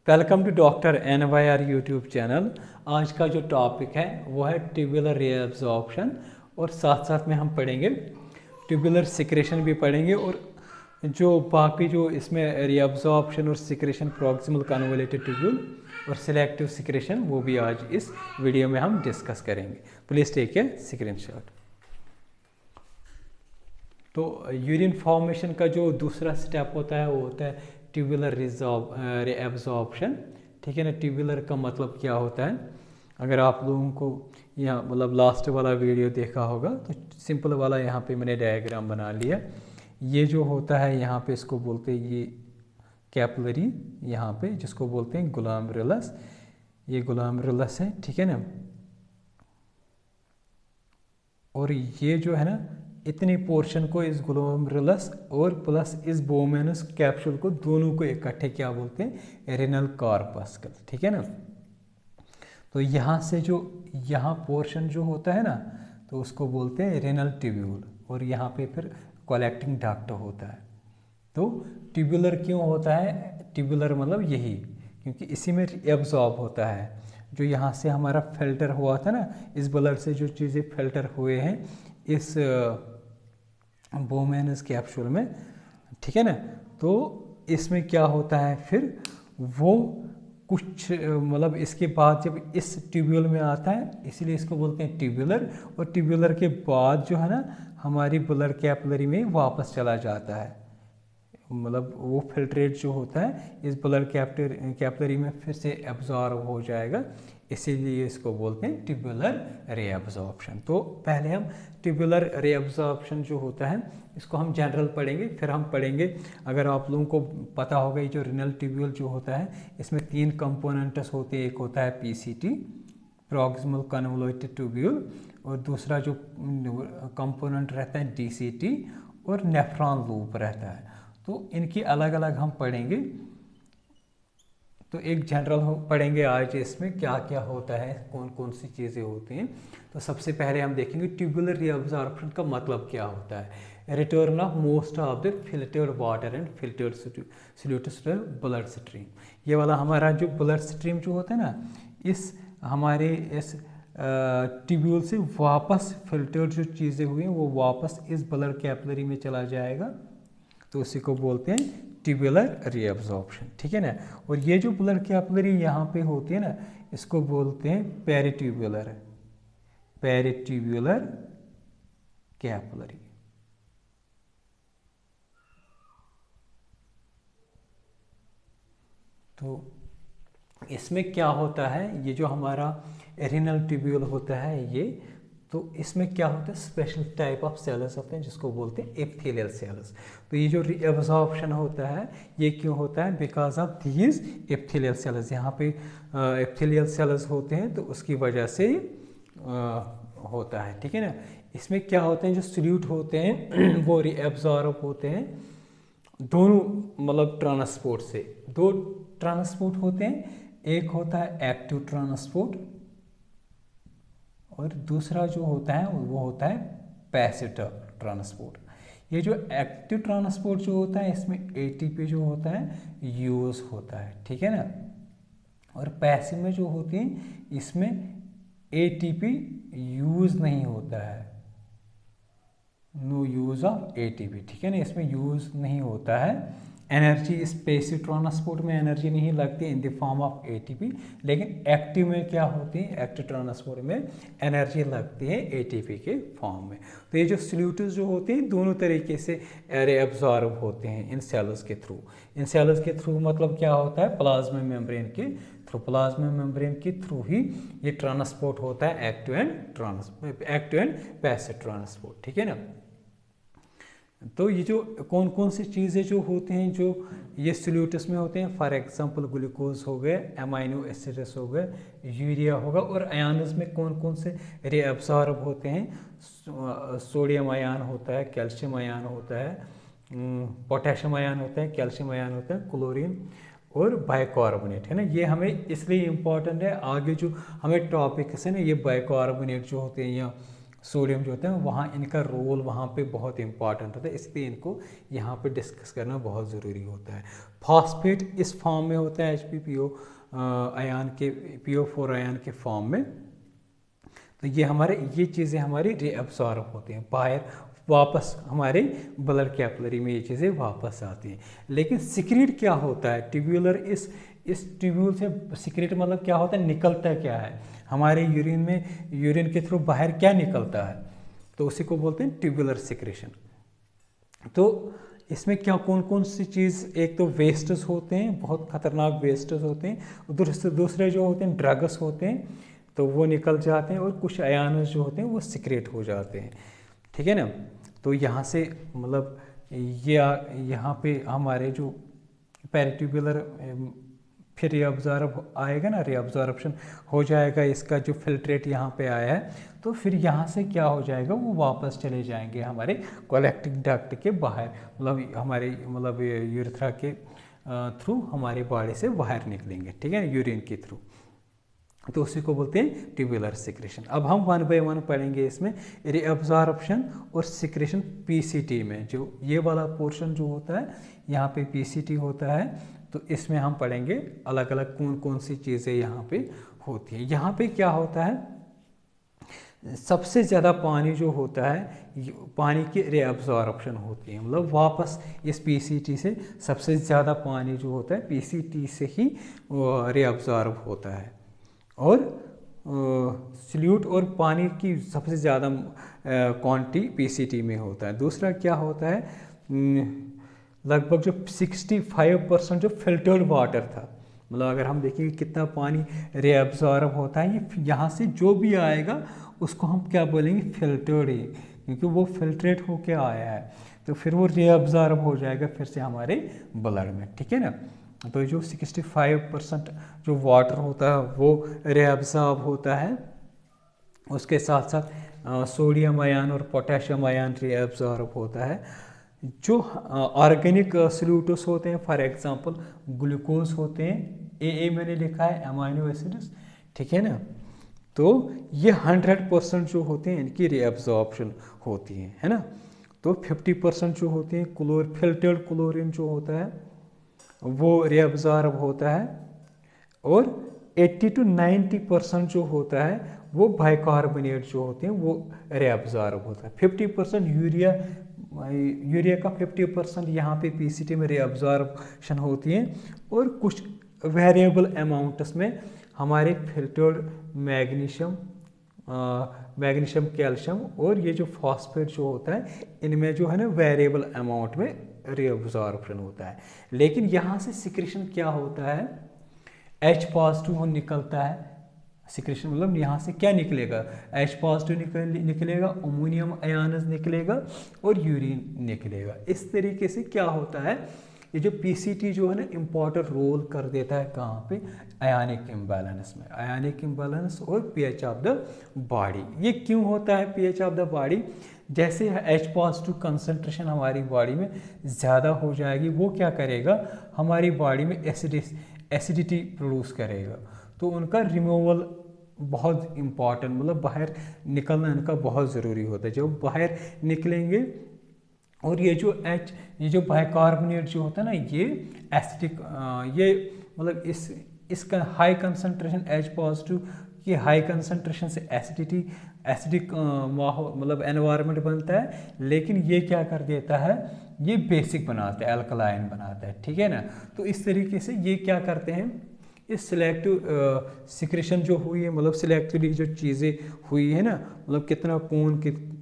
Welcome to doctor NYR YouTube channel. आज का जो टॉपिक है वो है ट्यूबुलर रीअब्जॉर्प्शन और साथ साथ में हम पढ़ेंगे ट्यूबुलर सिक्रेशन भी पढ़ेंगे और जो बाकी जो इसमें रीअब्जॉर्प्शन और सिक्रेशन प्रॉक्सिमल कन्वोल्यूटेड ट्यूब्यूल और सिलेक्टिव सिक्रेशन वो भी आज इस वीडियो में हम डिस्कस करेंगे। Please take a screenshot. तो यूरिन फॉर्मेशन का जो दूसरा स्टेप होता है वो होता है ट्यूबुलर रीअब्जॉर्प्शन। ठीक है ना। ट्यूबुलर का मतलब क्या होता है, अगर आप लोगों को यहाँ मतलब लास्ट वाला वीडियो देखा होगा तो सिंपल वाला यहाँ पे मैंने डायग्राम बना लिया। ये जो होता है यहाँ पे इसको बोलते हैं ये कैपिलरी, यहाँ पे जिसको बोलते हैं ग्लोमेरुलस, ये ग्लोमेरुलस है। ठीक है ना। और ये जो है ना इतने पोर्शन को इस ग्लोमेरुलस और प्लस इस बोमेनस कैप्सूल को दोनों को इकट्ठे क्या बोलते हैं, रेनल कॉर्पस्कल। ठीक है ना। तो यहाँ से जो यहाँ पोर्शन जो होता है ना तो उसको बोलते हैं रेनल ट्यूब्यूल और यहाँ पे फिर कलेक्टिंग डक्ट होता है। तो ट्यूबुलर क्यों होता है, ट्यूबुलर मतलब यही क्योंकि इसी में एब्जॉर्ब होता है। जो यहाँ से हमारा फिल्टर हुआ था ना, इस ब्लड से जो चीज़ें फिल्टर हुए हैं इस बोमेनस कैप्सूल में, ठीक है ना। तो इसमें क्या होता है फिर वो कुछ मतलब इसके बाद जब इस ट्यूब्यूल में आता है इसलिए इसको बोलते हैं ट्यूबुलर, और ट्यूबुलर के बाद जो है ना हमारी ब्लड कैपिलरी में वापस चला जाता है। मतलब वो फिल्ट्रेट जो होता है इस ब्लड कैपिलरी में फिर से एब्जॉर्ब हो जाएगा, इसीलिए इसको बोलते हैं ट्यूबुलर रीअब्जॉर्प्शन। तो पहले हम ट्यूबुलर रीअब्जॉर्प्शन जो होता है इसको हम जनरल पढ़ेंगे, फिर हम पढ़ेंगे, अगर आप लोगों को पता होगा ये जो रेनल ट्यूब्यूल जो होता है इसमें 3 कंपोनेंट्स होते हैं। एक होता है PCT प्रॉक्सिमल कन्वोल्यूटेड ट्यूब्यूल, और दूसरा जो कंपोनेंट रहता है DCT और नेफ्रॉन लूप रहता है। तो इनकी अलग अलग हम पढ़ेंगे। तो एक जनरल पढ़ेंगे आज इसमें क्या क्या होता है, कौन कौन सी चीज़ें होती हैं। तो सबसे पहले हम देखेंगे ट्यूबुलर रीअब्जॉर्प्शन का मतलब क्या होता है। Return of most of the filtered water and filtered solutes to blood stream. ये वाला हमारा जो ब्लड स्ट्रीम जो होता है ना इस हमारे इस ट्यूब्यूल से वापस फिल्टर्ड जो चीज़ें हुई हैं वो वापस इस ब्लड कैपिलरी में चला जाएगा, तो उसी को बोलते हैं ट्यूबुलर रीअब्जॉर्प्शन। ठीक है ना। और ये जो ब्लड कैपिलरी यहाँ पे होती है ना इसको बोलते हैं पेरिट्यूबुलर कैपिलरी। तो इसमें क्या होता है, ये जो हमारा रेनल ट्यूब्यूल होता है ये, तो इसमें क्या होता है स्पेशल टाइप ऑफ सेल्स होते हैं जिसको बोलते हैं एपिथेलियल सेल्स। तो ये जो रीअब्जॉर्प्शन होता है ये क्यों होता है, because of these epithelial cells. यहाँ पे एपिथेलियल सेल्स होते हैं तो उसकी वजह से होता है। ठीक है ना। इसमें क्या होते हैं जो सॉल्यूट होते हैं वो रीअब्जॉर्ब होते हैं दोनों मतलब ट्रांसपोर्ट से। 2 ट्रांसपोर्ट होते हैं, एक होता है एक्टिव ट्रांसपोर्ट और दूसरा जो होता है वो होता है पैसिव ट्रांसपोर्ट। ये जो एक्टिव ट्रांसपोर्ट जो होता है इसमें ATP जो होता है यूज होता है। ठीक है ना। और पैसिव में जो होती है इसमें ATP यूज नहीं होता है, नो यूज ऑफ ATP। ठीक है ना। इसमें यूज नहीं होता है एनर्जी, इस पैसिव ट्रांसपोर्ट में एनर्जी नहीं लगती in the form of ATP, लेकिन एक्टिव में क्या होती है, एक्टिव ट्रांसपोर्ट में एनर्जी लगती है ATP के फॉर्म में। तो ये जो सॉल्यूट्स जो होते हैं दोनों तरीके से रीअब्जॉर्ब होते हैं इन सेल्स के थ्रू। इन सेल्स के थ्रू मतलब क्या होता है, प्लाज्मा मेम्ब्रेन के थ्रू, प्लाज्मा मेम्ब्रेन के थ्रू ही ये ट्रांसपोर्ट होता है एक्टिव एंड पैसिव ट्रांसपोर्ट। ठीक है ना। तो ये जो कौन कौन सी चीज़ें जो होते हैं जो ये सॉल्यूट्स में होते हैं, फॉर एग्जांपल ग्लूकोज हो गए, अमाइनो एसिड्स हो गए, यूरिया होगा, और आयन्स में कौन कौन से रीअब्जॉर्ब होते हैं, सोडियम आयन होता है, कैल्शियम आयन होता है, पोटेशियम आयन होता है, कैल्शियम आयन होता है, क्लोरीन और बाइकार्बोनेट, है ना। ये हमें इसलिए इम्पॉर्टेंट है, आगे जो हमें टॉपिक्स है ना ये बाइकार्बोनेट जो होते हैं या सोडियम जो होता है वहाँ इनका रोल वहाँ पे बहुत इंपॉर्टेंट होता है, इसलिए इनको यहाँ पे डिस्कस करना बहुत ज़रूरी होता है। फॉस्फेट इस फॉर्म में होता है HPPO आयन के, PO4 आयन के फॉर्म में। तो ये चीज़ें हमारी रीअब्सॉर्ब होती हैं, बाहर वापस हमारे ब्लड कैपिलरी में ये चीज़ें वापस आती हैं। लेकिन सिक्रीट क्या होता है ट्यूब्यूलर, इस ट्यूब्यूल से सिक्रीट मतलब क्या होता है, निकलता क्या है हमारे यूरिन में, यूरिन के थ्रू बाहर क्या निकलता है, तो उसी को बोलते हैं ट्यूबुलर सिक्रेशन। तो इसमें क्या कौन कौन सी चीज़, एक तो वेस्टेज होते हैं, बहुत खतरनाक वेस्टेज होते हैं, दूसरे जो होते हैं ड्रग्स होते हैं, तो वो निकल जाते हैं, और कुछ आयन्स जो होते हैं वो सिक्रेट हो जाते हैं, ठीक है ना। तो यहाँ से मतलब यहाँ पे हमारे जो पेरिट्यूबुलर फिर रीअब्जॉर्ब आएगा ना, रीअब्जॉर्प्शन हो जाएगा, इसका जो फिल्ट्रेट यहाँ पे आया है, तो फिर यहाँ से क्या हो जाएगा, वो वापस चले जाएंगे हमारे कोलेक्टिक डक्ट के बाहर, मतलब हमारे मतलब यूरेथ्रा के थ्रू हमारे बॉडी से बाहर निकलेंगे, ठीक है ना, यूरिन के थ्रू। तो उसी को बोलते हैं ट्यूबुलर सिक्रेशन। अब हम 1 बाय 1 पढ़ेंगे इसमें रीअब्जॉर्प्शन और सिक्रेशन PCT में। जो ये वाला पोर्शन जो होता है यहाँ पे PCT होता है, तो इसमें हम पढ़ेंगे अलग अलग कौन कौन सी चीज़ें यहाँ पे होती हैं। यहाँ पे क्या होता है, सबसे ज़्यादा पानी जो होता है, पानी की रीअब्जॉर्प्शन होती है, मतलब वापस इस PCT से सबसे ज़्यादा पानी जो होता है PCT से ही रीअब्जॉर्ब होता है, और सल्यूट और पानी की सबसे ज़्यादा क्वांटिटी PCT में होता है। दूसरा क्या होता है, लगभग जो 65% जो फिल्टर्ड वाटर था, मतलब अगर हम देखेंगे कितना पानी रीअब्जॉर्ब होता है, ये यहाँ से जो भी आएगा उसको हम क्या बोलेंगे, फिल्टर्ड ही, क्योंकि वो फिल्ट्रेट होके आया है, तो फिर वो रीअब्जॉर्ब हो जाएगा फिर से हमारे ब्लड में, ठीक है ना। तो जो 65% जो वाटर होता है वो रीअब्जॉर्ब होता है, उसके साथ साथ सोडियम आयन और पोटेशियम आयन रीअब्जॉर्ब होता है। जो ऑर्गेनिक सल्यूटस होते हैं, फॉर एग्जांपल ग्लूकोज होते हैं, AA मैंने लिखा है, अमाइनो एसिड्स, ठीक है ना, तो ये 100% जो होते हैं इनकी रीअब्जॉर्प्शन होती है ना। तो 50% जो होते हैं फिल्टर्ड क्लोरीन जो होता है वो रीअब्जॉर्ब होता है, और 80 to 90% जो होता है वो बाइकार्बोनेट जो होते हैं वो रीअब्जॉर्ब होता है। 50% यूरिया का 50% यहाँ पे PCT में रीअब्जॉर्प्शन होती है, और कुछ वेरिएबल अमाउंट्स में हमारे फिल्टर्ड मैग्नीशियम, कैल्शियम और ये जो फॉस्फेट जो होता है, इनमें जो है ना वेरिएबल अमाउंट में रीअब्जॉर्प्शन होता है। लेकिन यहाँ से सिक्रेशन क्या होता है, H पॉजिटिव निकलता है, सिक्रेशन मतलब यहाँ से क्या निकलेगा, H पॉजिटिव निकलेगा, अमोनियम आयन्स निकलेगा, और यूरिन निकलेगा। इस तरीके से क्या होता है, ये जो PCT जो है ना इम्पॉर्टेंट रोल कर देता है कहाँ पे, आयनिक इम्बैलेंस में, आयनिक इम्बैलेंस और pH ऑफ द बॉडी। ये क्यों होता है pH ऑफ द बॉडी, जैसे H पॉजिटिव कंसनट्रेशन हमारी बॉडी में ज़्यादा हो जाएगी, वो क्या करेगा, हमारी बॉडी में एसिडिटी प्रोड्यूस करेगा, तो उनका रिमूवल बहुत इम्पॉर्टेंट, मतलब बाहर निकलना इनका बहुत ज़रूरी होता है। जब बाहर निकलेंगे, और ये जो बाइकार्बोनेट जो होता है ना, ये एसिडिक, ये मतलब इसका हाई कंसंट्रेशन H पॉजिटिव की हाई कंसंट्रेशन से एसिडिक माहौल मतलब एनवायरनमेंट बनता है, लेकिन ये क्या कर देता है, ये बेसिक बनाता है, अल्कलाइन बनाता है, ठीक है ना। तो इस तरीके से ये क्या करते हैं, इस सिलेक्टिव सिक्रेशन जो हुई है, मतलब सिलेक्टिवली जो चीज़ें हुई है ना, मतलब कितना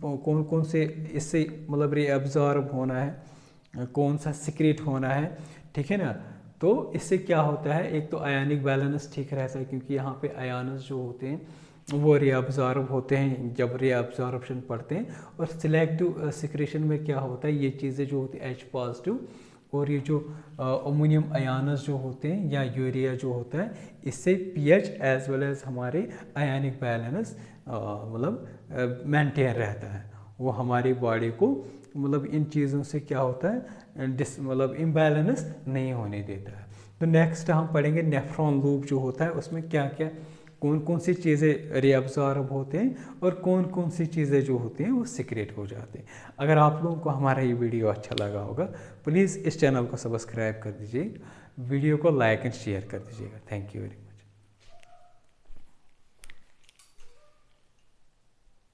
कौन से इससे मतलब रीअब्जॉर्ब होना है, कौन सा सिक्रेट होना है, ठीक है ना। तो इससे क्या होता है, एक तो आयनिक बैलेंस ठीक रहता है, क्योंकि यहाँ पे आयन्स जो होते हैं वो रीअब्जॉर्ब होते हैं जब रीअब्जॉर्प्शन पढ़ते हैं, और सिलेक्टिव सिक्रेशन में क्या होता है, ये चीज़ें जो होती है H पॉजिटिव और ये जो अमोनियम आयन्स जो होते हैं या यूरिया जो होता है, इससे pH एज वेल एज हमारे आयनिक बैलेंस मतलब मेंटेन रहता है, वो हमारी बॉडी को मतलब इन चीज़ों से क्या होता है मतलब इम्बैलेंस नहीं होने देता है। तो नेक्स्ट हम पढ़ेंगे नेफ्रॉन लूप जो होता है, उसमें क्या क्या कौन कौन सी चीज़ें रीअब्जॉर्ब होते हैं और कौन कौन सी चीज़ें जो होती हैं वो सीक्रेट हो जाते हैं। अगर आप लोगों को हमारा ये वीडियो अच्छा लगा होगा प्लीज़ इस चैनल को सब्सक्राइब कर दीजिए, वीडियो को लाइक एंड शेयर कर दीजिएगा। Thank you very much.